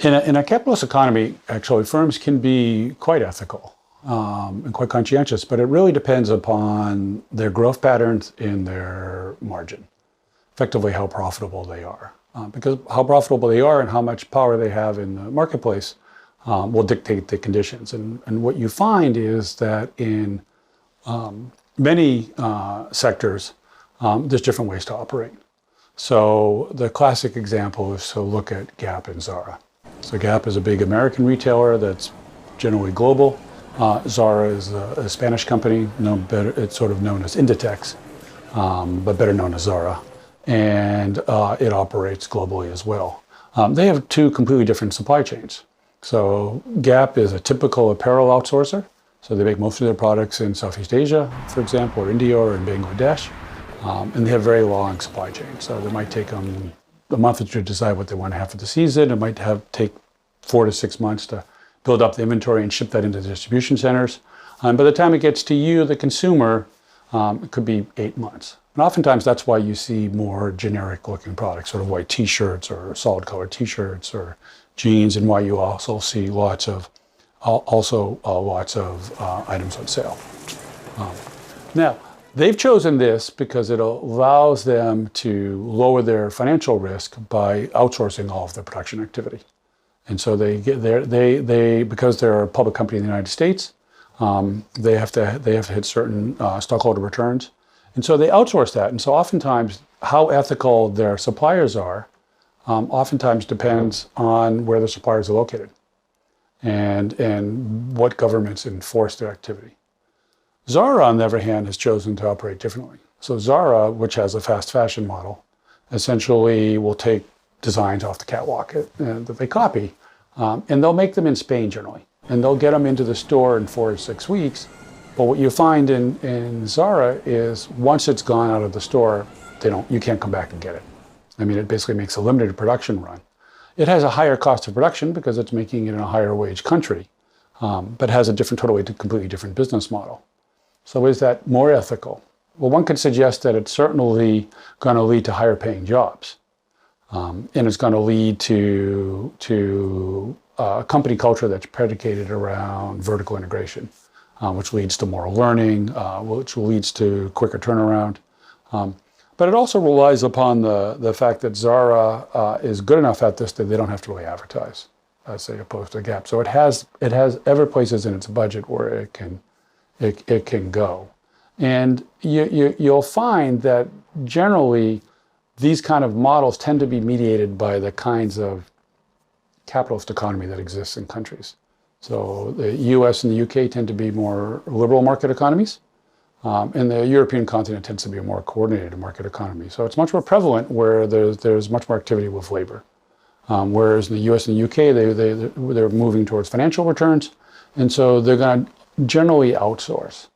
In a capitalist economy, actually, firms can be quite ethical and quite conscientious, but it really depends upon their growth patterns and their margin, effectively how profitable they are. Because how profitable they are and how much power they have in the marketplace will dictate the conditions. And what you find is that in many sectors, there's different ways to operate. So the classic example is to look at Gap and Zara. So Gap is a big American retailer that's generally global. Zara is a Spanish company, it's sort of known as Inditex, but better known as Zara. And it operates globally as well. They have two completely different supply chains. So Gap is a typical apparel outsourcer. So they make most of their products in Southeast Asia, for example, or India or in Bangladesh. And they have very long supply chains. So it might take them a month or two to decide what they want to have for the season. It might take 4 to 6 months to build up the inventory and ship that into the distribution centers. By the time it gets to you, the consumer, it could be 8 months. And oftentimes that's why you see more generic looking products, sort of white t-shirts or solid colored t-shirts or jeans, and why you also see lots of items on sale. Now, they've chosen this because it allows them to lower their financial risk by outsourcing all of their production activity. And so because they're a public company in the United States, they have to hit certain stockholder returns. And so they outsource that. And so oftentimes how ethical their suppliers are oftentimes depends on where the suppliers are located and what governments enforce their activity. Zara, on the other hand, has chosen to operate differently. So Zara, which has a fast fashion model, essentially will take designs off the catwalk that they copy, and they'll make them in Spain generally. And they'll get them into the store in 4 to 6 weeks. But what you find in Zara is once it's gone out of the store, you can't come back and get it. I mean, it basically makes a limited production run. It has a higher cost of production because it's making it in a higher wage country, but has a completely different business model. So is that more ethical? Well, one could suggest that it's certainly going to lead to higher paying jobs. And it's going to lead to a company culture that's predicated around vertical integration, which leads to more learning, which leads to quicker turnaround. But it also relies upon the fact that Zara is good enough at this that they don't have to really advertise, say, opposed to Gap. So it has other places in its budget where it can go. And you'll find that generally these kind of models tend to be mediated by the kinds of capitalist economy that exists in countries. So the US and the UK tend to be more liberal market economies, and the European continent tends to be a more coordinated market economy. So it's much more prevalent where there's much more activity with labor. Whereas in the US and the UK, they're moving towards financial returns, and so they're going to generally outsource.